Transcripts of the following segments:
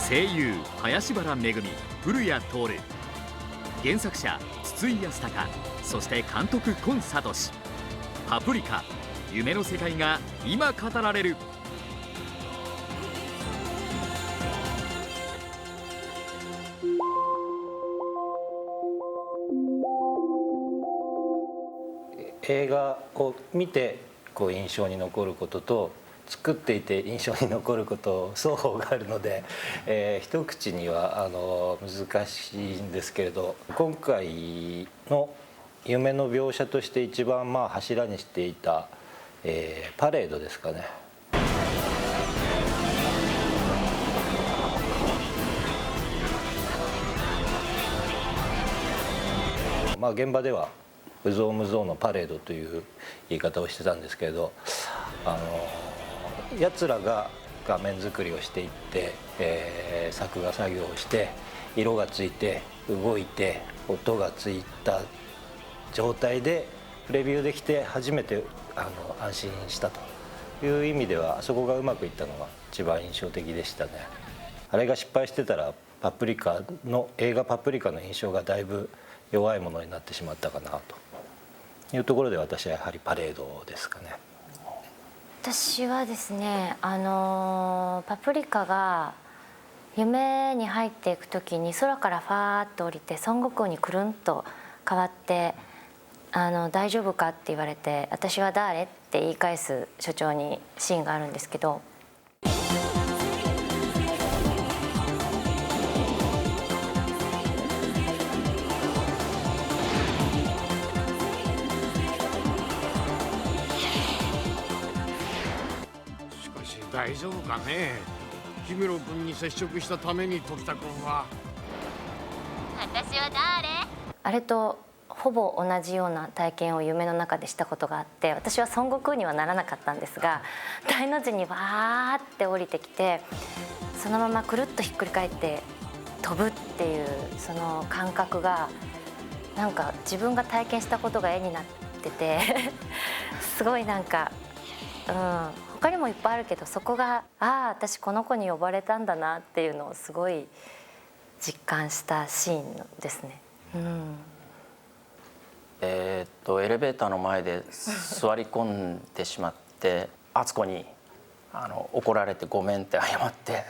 声優林原めぐみ、古谷徹、原作者筒井康隆、そして監督今聡。パプリカ、夢の世界が今語られる。映画を見て印象に残ることと作っていて印象に残ること双方があるので、一口には難しいんですけれど、今回の夢の描写として一番柱にしていた、パレードですかね。現場では有象無象のパレードという言い方をしてたんですけれど、やつらが画面作りをしていって、作画作業をして色がついて動いて音がついた状態でレビューできて初めて安心したという意味では、あそこがうまくいったのが一番印象的でしたね。あれが失敗してたら映画パプリカの印象がだいぶ弱いものになってしまったかなというところで、私はやはりパレードですかね。私はですね、パプリカが夢に入っていく時に空からファーッと降りて孫悟空にくるんと変わって大丈夫かって言われて、私は誰って言い返す所長にシーンがあるんですけど、大丈夫かね。氷室君に接触したために時田君は。私は誰？あれとほぼ同じような体験を夢の中でしたことがあって、私は孫悟空にはならなかったんですが、大の字にわーって降りてきて、そのままくるっとひっくり返って飛ぶっていうその感覚が、なんか自分が体験したことが絵になっててすごいなんか、他にもいっぱいあるけど、そこが私この子に呼ばれたんだなっていうのをすごい実感したシーンですね。エレベーターの前で座り込んでしまって敦子に怒られてごめんって謝って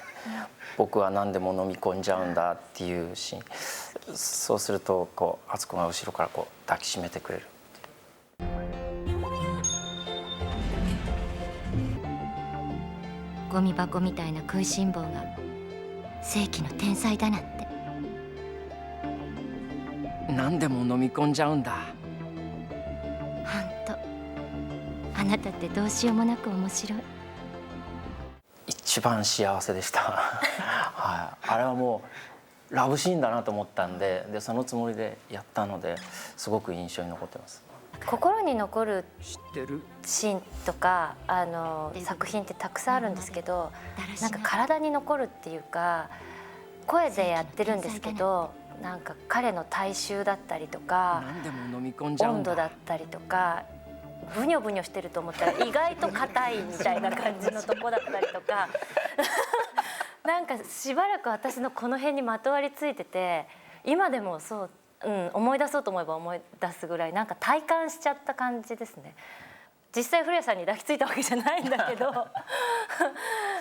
僕は何でも飲み込んじゃうんだっていうシーン。そうすると敦子が後ろから抱きしめてくれる。ゴミ箱みたいな食いしん坊が世紀の天才だなって。何でも飲み込んじゃうんだ。ほんとあなたってどうしようもなく面白い。一番幸せでしたはい、あれはもうラブシーンだなと思ったんで、そのつもりでやったので、すごく印象に残ってます。心に残るシーンとか作品ってたくさんあるんですけど、なんか体に残るっていうか、声でやってるんですけど、なんか彼の体臭だったりとか温度だったりとか、ブニョブニョしてると思ったら意外と硬いみたいな感じのとこだったりとかなんかしばらく私のこの辺にまとわりついてて、今でもそう、思い出そうと思えば思い出すぐらい、なんか体感しちゃった感じですね。実際古谷さんに抱きついたわけじゃないんだけど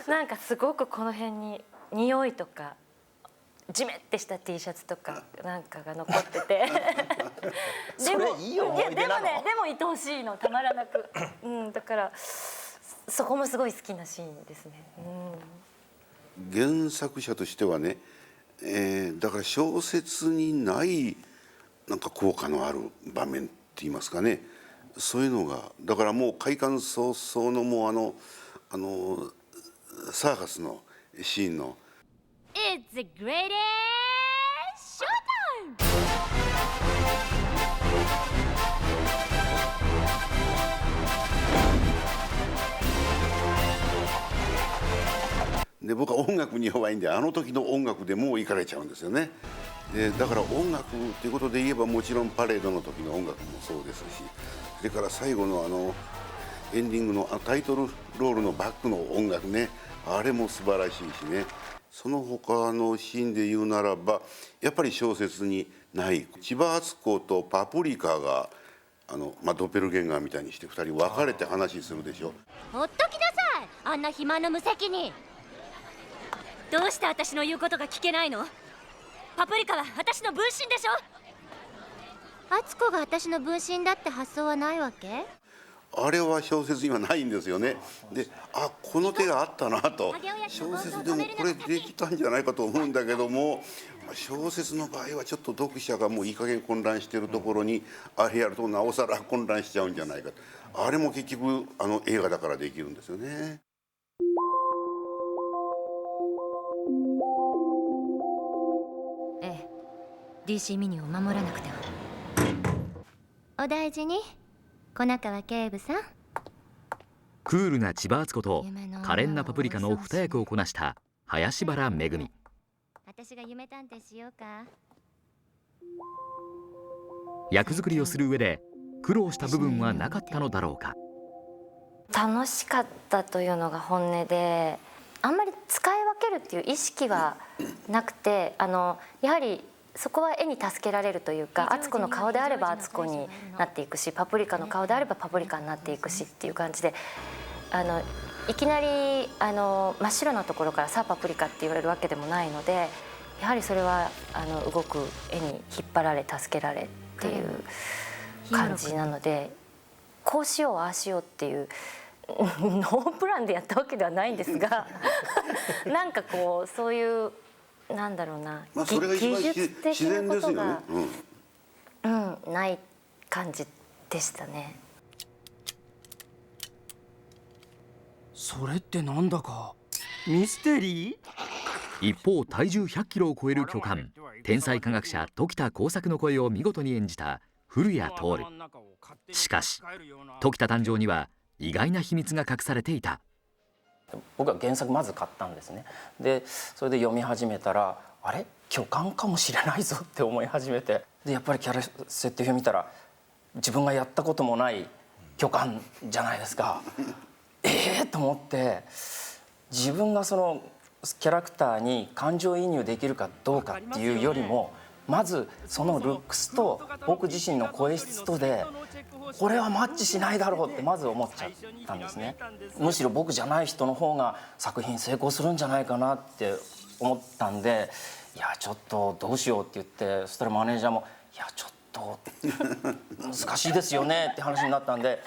なんかすごくこの辺に匂いとかジメってした T シャツとかなんかが残っててでもいい思い出なの？でも愛おしいの、たまらなくだからそこもすごい好きなシーンですね。原作者としてはね、だから小説にないなんか効果のある場面って言いますかね、そういうのがだからもう開館早々のもうサーカスのシーンのIt's the greatest showtime! で僕は音楽に弱いんで、あの時の音楽でもう行かれちゃうんですよね。だから音楽ということで言えば、もちろんパレードの時の音楽もそうですし、それから最後のエンディングのタイトルロールのバックの音楽ね、あれも素晴らしいしね。その他のシーンで言うならばやっぱり小説にない千葉敦子とパプリカがドッペルゲンガーみたいにして2人別れて話するでしょ。ほっときなさい、あんな暇の無責任。どうして私の言うことが聞けないの？パプリカは私の分身でしょ。敦子が私の分身だって発想はないわけ？あれは小説にはないんですよね。で、この手があったなと。小説でもこれできたんじゃないかと思うんだけども、小説の場合はちょっと読者がもういい加減混乱してるところにあれやるとなおさら混乱しちゃうんじゃないか。あれも結局映画だからできるんですよね。ええ、DC ミニを守らなくては。お大事に、小中川警部さん。クールな千葉敦子と可憐なパプリカの二役をこなした林原めぐみ。私が夢探偵しようか。役作りをする上で苦労した部分はなかったのだろうか。楽しかったというのが本音で、あんまり使い分けるっていう意識はなくて、やはりそこは絵に助けられるというか、敦子の顔であれば敦子になっていくし、パプリカの顔であればパプリカになっていくしっていう感じで、いきなり真っ白なところからさあパプリカって言われるわけでもないので、やはりそれは動く絵に引っ張られ助けられっていう感じなので、こうしようああしようっていうノープランでやったわけではないんですがなんかこうそういうなんだろうな、それが一番技術的自然なことですよねが、ない感じでしたね。それってなんだかミステリー？一方、体重100キロを超える巨漢天才科学者時田耕作の声を見事に演じた古谷徹。しかし時田誕生には意外な秘密が隠されていた。僕は原作まず買ったんですね。でそれで読み始めたら、あれ巨漢かもしれないぞって思い始めて、でやっぱりキャラ設定表見たら自分がやったこともない巨漢じゃないですか。と思って、自分がそのキャラクターに感情移入できるかどうかっていうよりも、まずそのルックスと僕自身の声質とでこれはマッチしないだろうってまず思っちゃったんですね。むしろ僕じゃない人の方が作品成功するんじゃないかなって思ったんで、いやちょっとどうしようって言って、そしたらマネージャーもいやちょっと難しいですよねって話になったんで、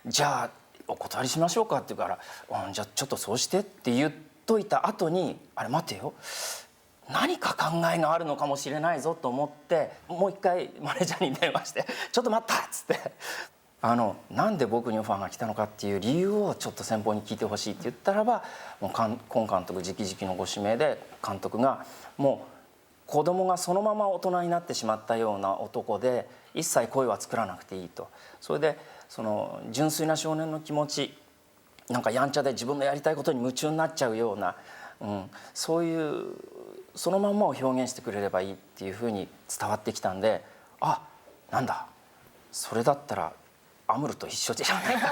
じゃあお断りしましょうかって言うから、じゃあちょっとそうしてって言っといた後に、あれ待てよ、何か考えがあるのかもしれないぞと思って、もう一回マネージャーに電話して「ちょっと待った!」っつってなんで僕にオファーが来たのかっていう理由をちょっと先方に聞いてほしいって言ったらば、もう今監督直々のご指名で、監督がもう子供がそのまま大人になってしまったような男で、一切恋は作らなくていいと。それでその純粋な少年の気持ち、なんかやんちゃで自分のやりたいことに夢中になっちゃうような、そういうそのまんまを表現してくれればいいっていうふうに伝わってきたんで、なんだそれだったらアムロと一緒じゃないか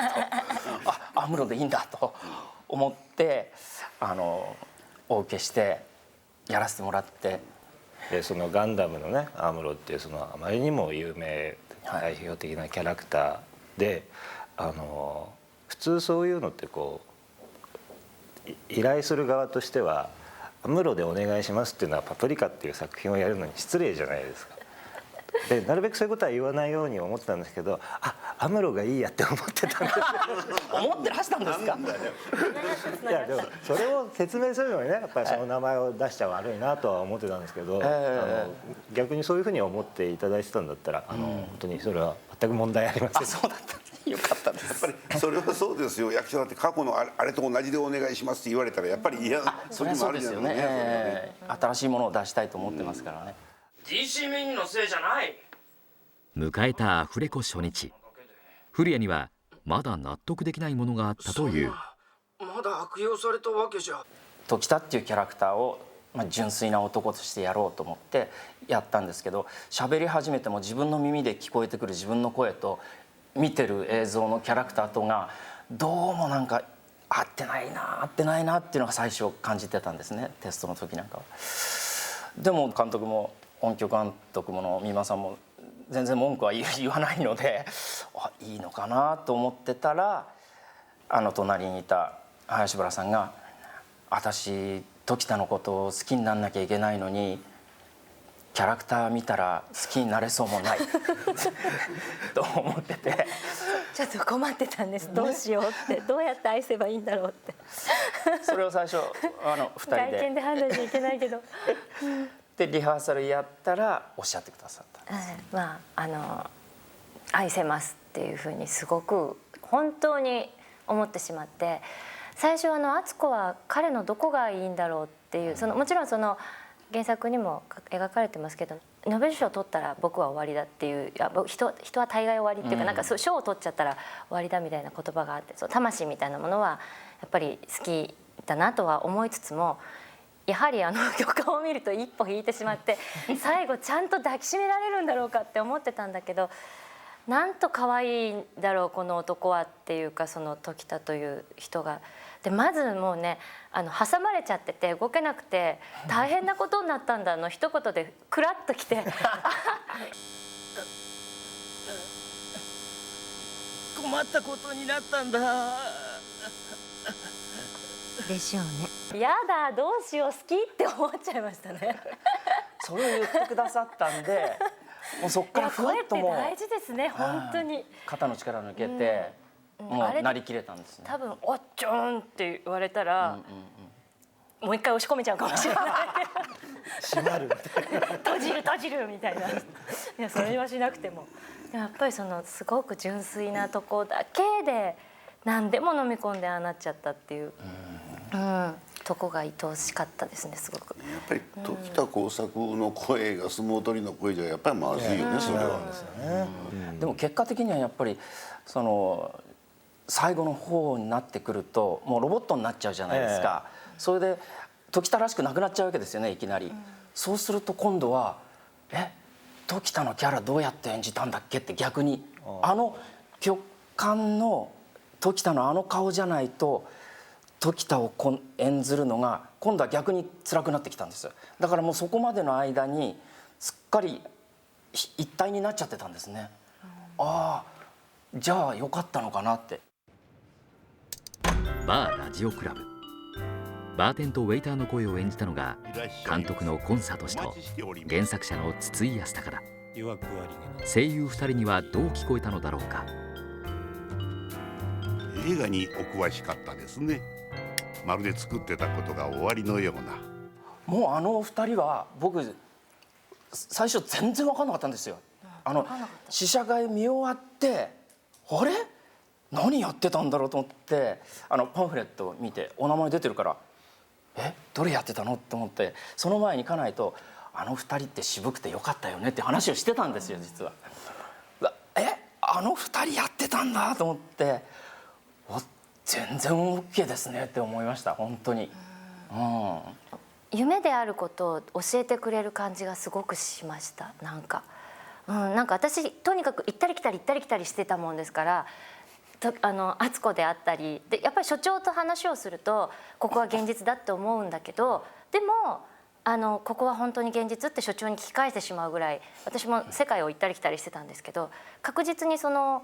とアムロでいいんだと思ってお受けしてやらせてもらって、でそのガンダムのねアムロっていうそのあまりにも有名代表的なキャラクターで、普通そういうのってこう依頼する側としてはアムロでお願いしますっていうのはパプリカっていう作品をやるのに失礼じゃないですか。でなるべくそういうことは言わないように思ってたんですけど、アムロがいいやって思ってたんですよ。思ってらしたんですか。いやでもそれを説明するのにね、やっぱりその名前を出しちゃ悪いなとは思ってたんですけど、逆にそういうふうに思っていただいてたんだったら本当にそれは全く問題ありません。そうだった。よかったです。やっぱりそれはそうですよ。役者だって過去のあれと同じでお願いしますって言われたらやっぱり嫌なそれはそうですよね。新しいものを出したいと思ってますからね。DC ミニのせいじゃない。迎えたアフレコ初日、古谷にはまだ納得できないものがあったという。まだ悪用されたわけじゃ。時田っていうキャラクターを、純粋な男としてやろうと思ってやったんですけど、喋り始めても自分の耳で聞こえてくる自分の声と見てる映像のキャラクターとがどうもなんか合ってないな合ってないなっていうのが最初感じてたんですね、テストの時なんかは。でも監督も音響監督もの三馬さんも全然文句は言わないので、いいのかなと思ってたら、隣にいた林原さんが「私時田のことを好きにならなきゃいけないのにキャラクター見たら好きになれそうもない」と思ってて、ちょっと困ってたんです。どうしようって、どうやって愛せばいいんだろうって。それを最初2人外見で判断しちゃいけないけど。でリハーサルやったらおっしゃってくださった。まあ愛せますっていうふうにすごく本当に思ってしまって、最初敦子は彼のどこがいいんだろうっていう、もちろん原作にも描かれてますけど、ノーベル賞を取ったら僕は終わりだっていう、人は大概終わりっていうか、なんか賞を取っちゃったら終わりだみたいな言葉があって、魂みたいなものはやっぱり好きだなとは思いつつも、やはり曲を見ると一歩引いてしまって、最後ちゃんと抱きしめられるんだろうかって思ってたんだけど、なんと可愛いんだろうこの男はっていうか、その時田という人が。でまずもうね、挟まれちゃってて動けなくて大変なことになったんだの一言でクラッときて困ったことになったんだでしょうね。やだどうしよう好きって思っちゃいましたね。それを言ってくださったんで、もうそっからふわっともう声って大事ですね本当に。肩の力抜けて、もうなりきれたんですね。多分おっちょんって言われたら、もう一回押し込めちゃうかもしれない。閉まる閉じるみたいな。いやそれはしなくても、やっぱりすごく純粋なとこだけで何でも飲み込んでああなっちゃったっていう、とこが愛おしかったですねすごく。やっぱり時田耕作の声が相撲取りの声じゃやっぱりまずいよね、それは。でも結果的にはやっぱり最後の方になってくるともうロボットになっちゃうじゃないですか。それで時田らしくなくなっちゃうわけですよね、いきなり。そうすると今度は時田のキャラどうやって演じたんだっけって逆に曲間の時田の顔じゃないと時田を演ずるのが今度は逆に辛くなってきたんです。だからもうそこまでの間にすっかり一体になっちゃってたんですね。ああじゃあよかったのかなって。バーラジオクラブ。バーテンとウェイターの声を演じたのが監督の今里氏と原作者の筒井康隆だ。声優2人にはどう聞こえたのだろうか。映画にお詳しかったですね。まるで作ってたことが終わりのような。もう2人は僕最初全然分かんなかったんですよ。試写会見終わってあれ何やってたんだろうと思ってパンフレットを見てお名前出てるからどれやってたのって思って、その前に家内と2人って渋くてよかったよねって話をしてたんですよ実は。2人やってたんだと思って全然 OK ですねって思いました本当に。夢であることを教えてくれる感じがすごくしました。なんか私とにかく行ったり来たりしてたもんですから、敦子であったりでやっぱり所長と話をするとここは現実だって思うんだけど、でもここは本当に現実って所長に聞き返してしまうぐらい私も世界を行ったり来たりしてたんですけど、確実に2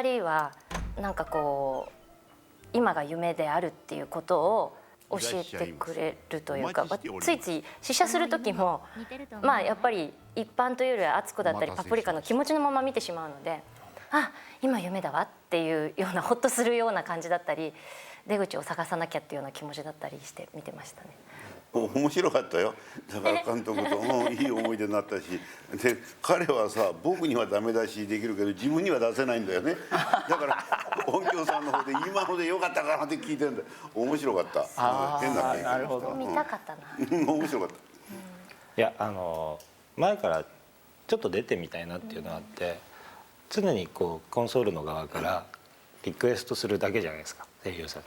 人はなんかこう今が夢であるっていうことを教えてくれるというか、ついつい試写する時もやっぱり一般というよりは敦子だったりパプリカの気持ちのまま見てしまうので、今夢だわっていうようなホッとするような感じだったり、出口を探さなきゃっていうような気持ちだったりして見てましたね。面白かったよ。だから監督ともいい思い出になったし、で彼はさ僕にはダメ出しできるけど自分には出せないんだよね。だから音響さんの方で今のでよかったかなって聞いてるんだ。面白かった。変な経験。なるほど。見たかったな。面白かった。いや前からちょっと出てみたいなっていうのがあって、常にコンソールの側からリクエストするだけじゃないですか声優さん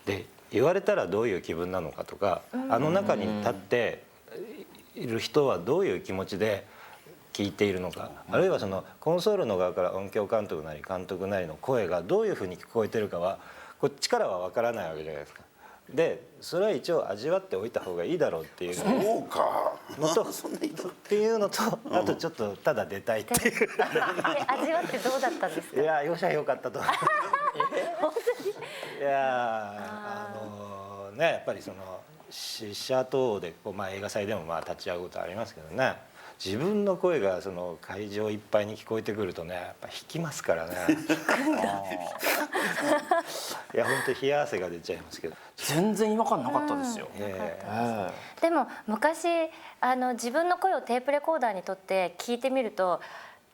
で。言われたらどういう気分なのかとか、中に立っている人はどういう気持ちで聞いているのか、あるいはコンソールの側から音響監督なり監督なりの声がどういうふうに聞こえてるかはこっちからは分からないわけじゃないですか。でそれは一応味わっておいた方がいいだろうっていうそうかのとそんな人っていうのと、あとちょっとただ出たいっていう。味わってどうだったんですか？いやよしゃよかったと思う。本当に。いやね、やっぱりその試写等で映画祭でも立ち会うことありますけどね、自分の声がその会場いっぱいに聞こえてくるとね、やっぱ引きますからね。いや本当冷や汗が出ちゃいますけど。全然違和感なかったですよ。でも昔自分の声をテープレコーダーに取って聞いてみると、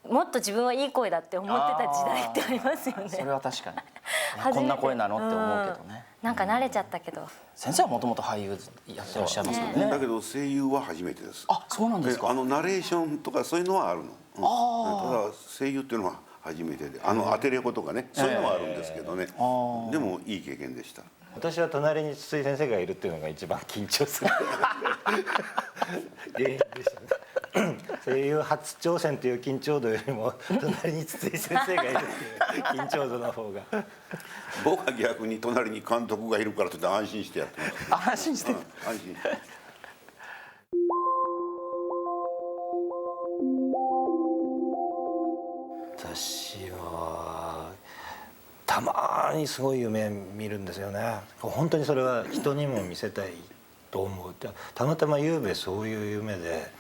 もっと自分はいい声だって思ってた時代ってありますよね。それは確かに。こんな声なのって思うけどね。なんか慣れちゃったけど。先生はもともと俳優やってらっしゃいますよね。だけど声優は初めてです。あ、そうなんですか。ナレーションとかそういうのはあるの。ただ声優っていうのは初めてで、アテレコとかね、そういうのはあるんですけどね。でもいい経験でした。私は隣に筒井先生がいるっていうのが一番緊張する原因でしたね。声優初挑戦という緊張度よりも隣に筒井先生がいるっていう緊張度の方が。僕は逆に隣に監督がいるからといって安心してやってます。安心して。安心。私はたまにすごい夢見るんですよね。本当にそれは人にも見せたいと思う。たまたま夕べそういう夢で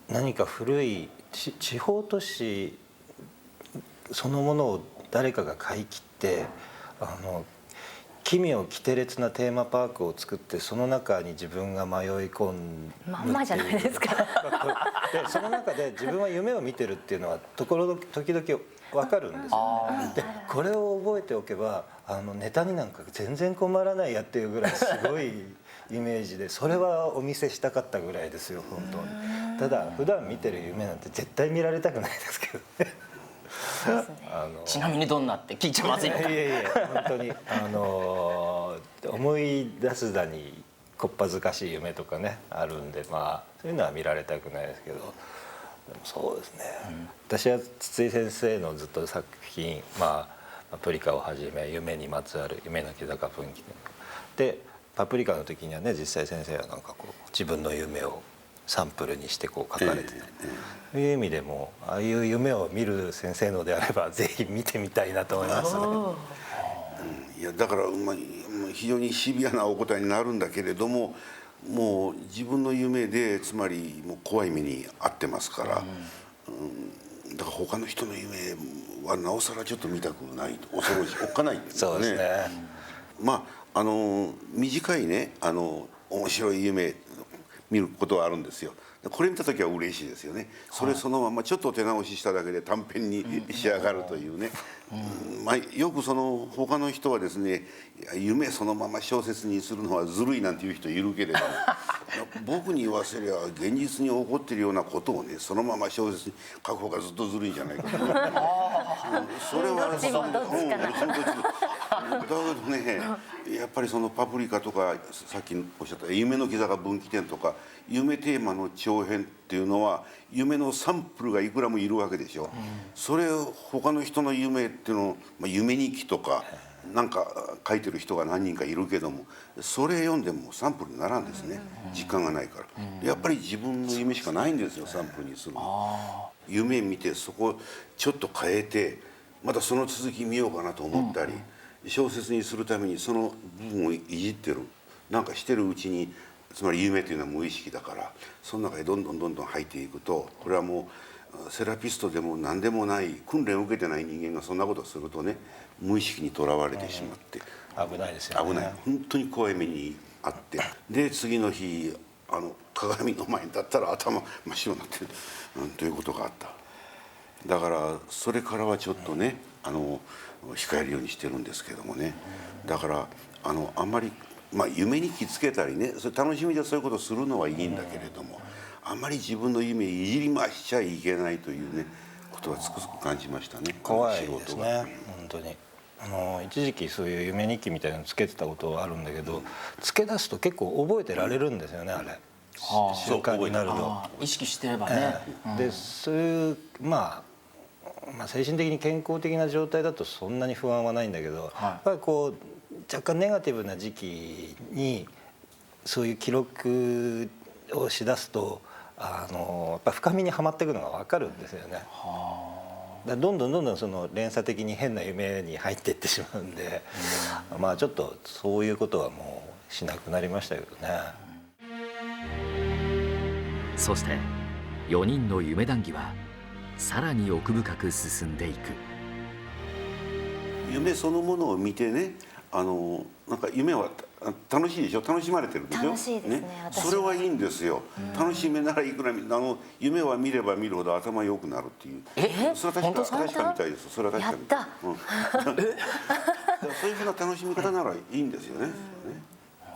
何か古い地方都市そのものを誰かが買い切って奇妙奇天烈なテーマパークを作って、その中に自分が迷い込むまんまじゃないですか。でその中で自分は夢を見てるっていうのは時々分かるんですよね。でこれを覚えておけばネタになんか全然困らないやっていうぐらいすごいイメージで、それはお見せしたかったぐらいですよ本当に。ただ普段見てる夢なんて絶対見られたくないですけどね。ちなみにどんなって聞いちゃまずいのか。いや本当に思い出すだにこっぱずかしい夢とかねあるんで、そういうのは見られたくないですけど、でもそうですね、私は筒井先生のずっと作品「パプリカ」をはじめ夢にまつわる夢の木坂分岐で、パプリカの時にはね実際先生はなんか自分の夢をサンプルにして書かれてた、そういう意味でもああいう夢を見る先生のであればぜひ見てみたいなと思いますね。いやだから非常にシビアなお答えになるんだけれども、もう自分の夢でつまりもう怖い目に遭ってますから、だから他の人の夢はなおさらちょっと見たくない、恐ろしい、おっかないんですね。そうですね。短いね面白い夢見ることはあるんですよ。これ見た時は嬉しいですよね。それそのままちょっと手直ししただけで短編に仕上がるというね。よく他の人はですね、夢そのまま小説にするのはずるいなんていう人いるけれども、僕に言わせりゃ現実に起こっているようなことをねそのまま小説に書く方がずっとずるいんじゃないかと。それはどっちもどっちかな。だけどね、やっぱりそのパプリカとかさっきおっしゃった夢の木坂分岐点とか夢テーマの長編っていうのは夢のサンプルがいくらもいるわけでしょ。それを他の人の夢っていうのを、夢日記とかなんか書いてる人が何人かいるけども、それ読んでもサンプルにならんですね、実感がないから。やっぱり自分の夢しかないんですよサンプルにするの。夢見てそこちょっと変えてまたその続き見ようかなと思ったり、小説にするためにその部分をいじってるなんかしてるうちに、つまり夢というのは無意識だから、その中にどんどん入っていくと、これはもうセラピストでも何でもない訓練を受けてない人間がそんなことをするとね、無意識にとらわれてしまって、危ないですよね。危ない、本当に怖い目にあって、で次の日鏡の前に立ったら頭真っ白になってる、ということがあった。だからそれからはちょっとね控えるようにしてるんですけどもね。だからあんまり夢に気つけたりね、それ楽しみでそういうことをするのはいいんだけれども、あんまり自分の夢いじりましちゃいけないというねことはつくづく感じましたね。怖いですね本当に。一時期そういう夢日記みたいなのつけてたことはあるんだけど、つけ出すと結構覚えてられるんですよねあれ。習慣になると意識してればね。でそういう精神的に健康的な状態だとそんなに不安はないんだけど、やっぱりこう若干ネガティブな時期にそういう記録をしだすとやっぱ深みにはまっていくのが分かるんですよね。だからどんどんその連鎖的に変な夢に入っていってしまうんで、ちょっとそういうことはもうしなくなりましたけどね。そして4人の夢談義はさらに奥深く進んでいく。夢そのものを見てね、なんか夢は楽しいでしょ、楽しまれてるでしょ。楽しいですね、私は。それはいいんですよ。楽しめならいくら夢は見れば見るほど頭良くなるっていう。それは確かみたいです。それは確かみたい。やった。そういうふうな楽しみ方ならいいんですよね。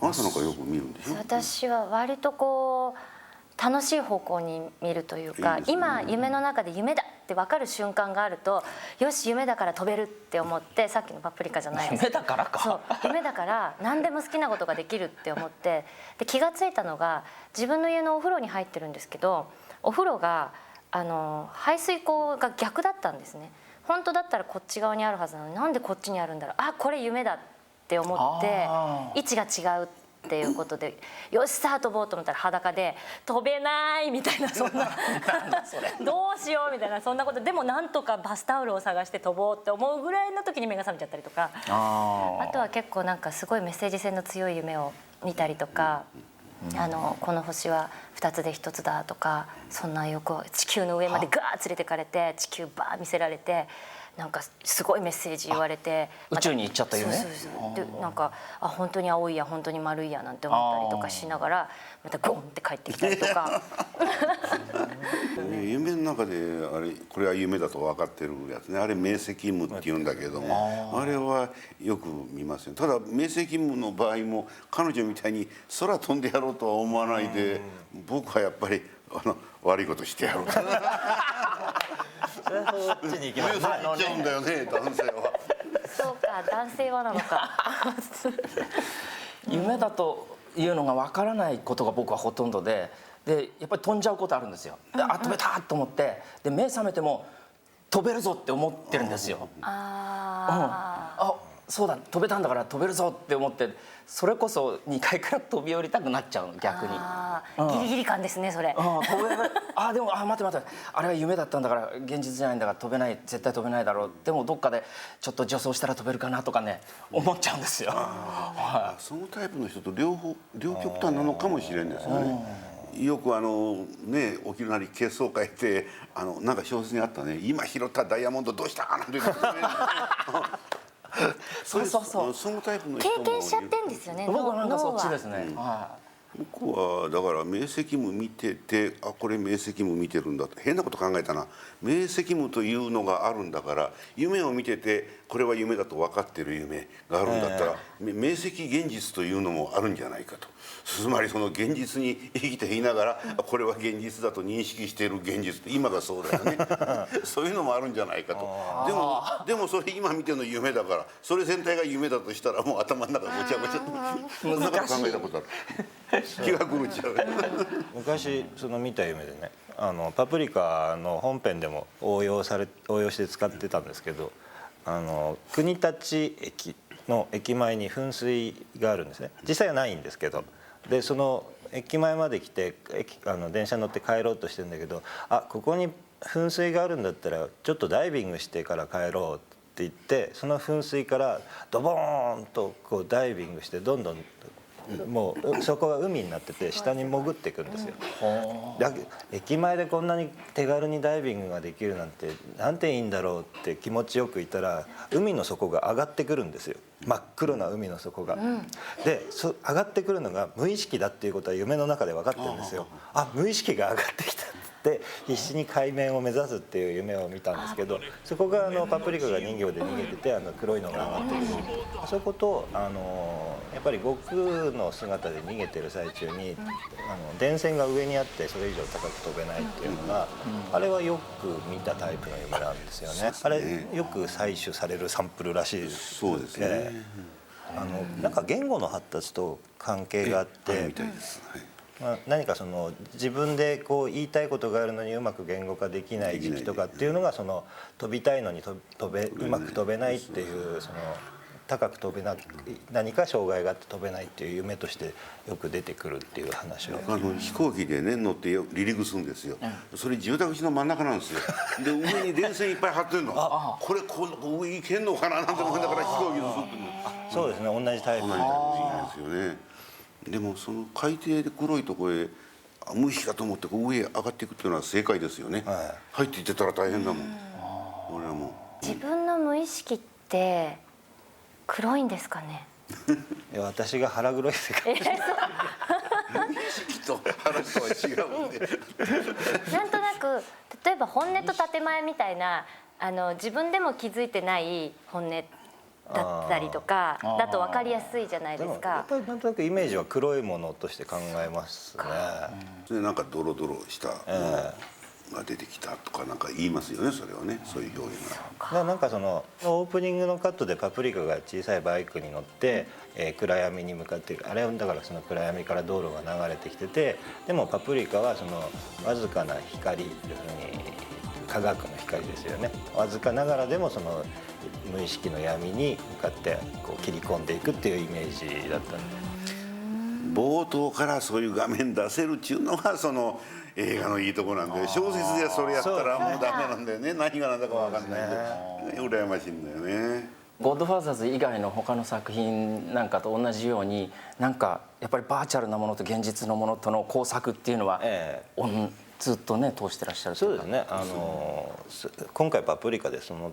あなたなんかよく見るんでしょ。私は割とこう楽しい方向に見るというか、今夢の中で夢だって分かる瞬間があると、よし夢だから飛べるって思って、さっきのパプリカじゃないですけど、夢だからか。そう夢だから何でも好きなことができるって思って、で気が付いたのが、自分の家のお風呂に入ってるんですけど、お風呂が排水口が逆だったんですね。本当だったらこっち側にあるはずなのに、なんでこっちにあるんだろう、あこれ夢だって思って位置が違うっていうことで、よしさあ飛ぼうと思ったら裸で飛べないみたいな、そんなどうしようみたいな、そんなことでもなんとかバスタオルを探して飛ぼうって思うぐらいの時に目が覚めちゃったりとか、あとは結構なんかすごいメッセージ性の強い夢を見たりとか、この星は2つで1つだとか、そんなよく地球の上までガーッ連れてかれて、地球バー見せられて、なんかすごいメッセージ言われて、宇宙に行っちゃった夢。でなんか本当に青いや本当に丸いやなんて思ったりとかしながら、またゴンって帰ってきたりとか。夢の中でこれは夢だと分かってるやつね、あれ明晰夢って言うんだけども、あれはよく見ますよ。ただ明晰夢の場合も彼女みたいに空飛んでやろうとは思わないで、僕はやっぱり悪いことしてやろうと。それはそっちに行きますね。行っちゃうんだよね、男性は。そうか、男性はなのか。夢だというのが分からないことが僕はほとんどで、やっぱり飛んじゃうことあるんですよ。飛べたと思って、で目覚めても飛べるぞって思ってるんですよ。そうだ飛べたんだから飛べるぞって思って、それこそ2階から飛び降りたくなっちゃうの、逆に。ギリギリ感ですね、それ。でも待ってあれは夢だったんだから現実じゃないんだから飛べない、絶対飛べないだろう。でもどっかでちょっと助走したら飛べるかなとかね、思っちゃうんですよ。そのタイプの人と両極端なのかもしれんですよね。よく起きるなり血相変えてなんか小説にあったね、今拾ったダイヤモンドどうしたなんて言ってそうそのタイプの人も経験しちゃってんですよね。僕はなんかそっちですね。僕はだから明晰夢見てて、これ明晰夢見てるんだと、変なこと考えたな。明晰夢というのがあるんだから、夢を見ててこれは夢だと分かってる夢があるんだったら、明晰現実というのもあるんじゃないかと。つまりその現実に生きていながら、これは現実だと認識している現実、今がそうだよね。そういうのもあるんじゃないかと。でもそれ今見てるの夢だから、それ全体が夢だとしたらもう頭の中ごちゃごちゃ。難しい。考えたことある。気が狂っちゃう。昔見た夢でね、パプリカの本編でも応用して使ってたんですけど、国立駅の駅前に噴水があるんですね。実際はないんですけど、でその駅前まで来て電車に乗って帰ろうとしてるんだけど、ここに噴水があるんだったらちょっとダイビングしてから帰ろうって言って、その噴水からドボーンとこうダイビングして、どんどんもうそこが海になってて下に潜っていくんですよ。駅前でこんなに手軽にダイビングができるなんてなんていいんだろうって気持ちよくいたら、海の底が上がってくるんですよ。真っ黒な海の底が。で上がってくるのが無意識だっていうことは夢の中で分かってるんですよ。無意識が上がってきたって必死に海面を目指すっていう夢を見たんですけど、そこがパプリカが人形で逃げてて黒いのが上がってるし、そことやっぱり悟空の姿で逃げてる最中に電線が上にあってそれ以上高く飛べないっていうのが、あれはよく見たタイプの夢なんですよね。あれよく採取されるサンプルらしいです。そうですね。なんか言語の発達と関係があって、何かその自分でこう言いたいことがあるのにうまく言語化できない時期とかっていうのがその飛びたいのにうまく飛べないっていうその高く飛べな何か障害があって飛べないっていう夢としてよく出てくるっていう話を飛行機でね乗って離陸するんですよ、それ住宅地の真ん中なんですよ。で上に電線いっぱい張ってるのこれ上行けんのかななんて思いながら飛行機でずっとそうですね、同じタイプなんですよね。でもその海底で黒いところへ無意識かと思って上へ上がっていくっていうのは正解ですよね、入っていってたら大変だもん。俺はもう自分の無意識って黒いんですかね。いや私が腹黒い世界無意識と話とは違うんでなんとなく例えば本音と建前みたいな自分でも気づいてない本音だったりとかだと分かりやすいじゃないですか。やっぱりなんとなくイメージは黒いものとして考えますね。それでなんかドロドロしたが出てきたとかなんか言いますよね、それはね、そういう表現が。なんかそのオープニングのカットでパプリカが小さいバイクに乗って、暗闇に向かってあれはだからその暗闇から道路が流れてきてて、でもパプリカはそのわずかな光、科学の光ですよね。わずかながらでもその無意識の闇に向かってこう切り込んでいくっていうイメージだったんで。冒頭からそういう画面出せるっていうのがその映画のいいとこなんで、小説でそれやったらもうダメなんだよね。何が何だか分かんないんで羨ましいんだよね。ゴッドファーザーズ以外の他の作品なんかと同じように、なんかやっぱりバーチャルなものと現実のものとの交錯っていうのは、ずっとね通してらっしゃる。そうですね。今回パプリカでその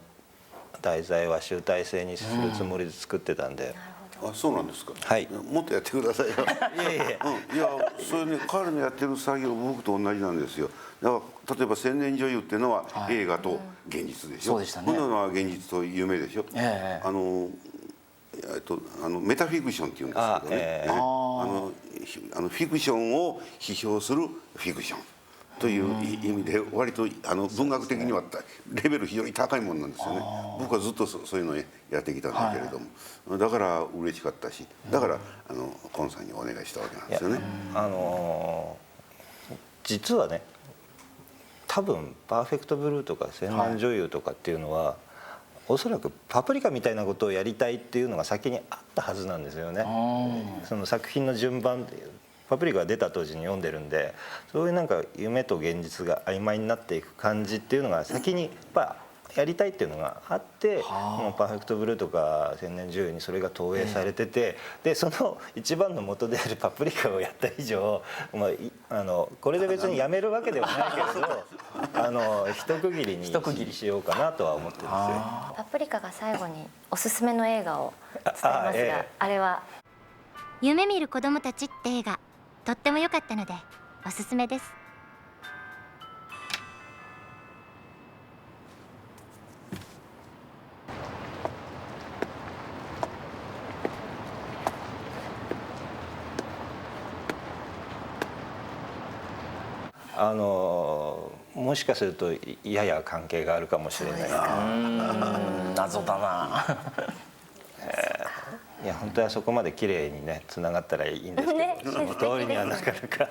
題材は集大成にするつもりで作ってたんで。あ、そうなんですか。はい。もっとやってくださいよ。いや、それね、彼のやってる作業僕と同じなんですよ。だから例えば千年女優っていうのは映画と現実でしょ。そうでしたね。こののは現実と夢でしょ。メタフィクションっていうんですけどね。フィクションを批評するフィクション。という意味で割と文学的にはレベル非常に高いものなんですよね。僕はずっとそういうのをやってきたんだけれども、だから嬉しかったし、だからコンさんにお願いしたわけなんですよね。実はね、多分パーフェクトブルーとか千年女優とかっていうのは、おそらくパプリカみたいなことをやりたいっていうのが先にあったはずなんですよね。その作品の順番パプリカが出た当時に読んでるんで、そういうなんか夢と現実が曖昧になっていく感じっていうのが先にやっぱやりたいっていうのがあって、もうパーフェクトブルーとか千年女優にそれが投影されてて、でその一番の元であるパプリカをやった以上、これで別にやめるわけではないけれど一区切りにしようかなとは思ってるんですよ。パプリカが最後におすすめの映画を伝えますが、あれは夢見る子供たちって映画とっても良かったのでおすすめです。もしかするとやや関係があるかもしれない。謎だな。いや本当はそこまで綺麗にねつながったらいいんですけど、その通りにはなかなか。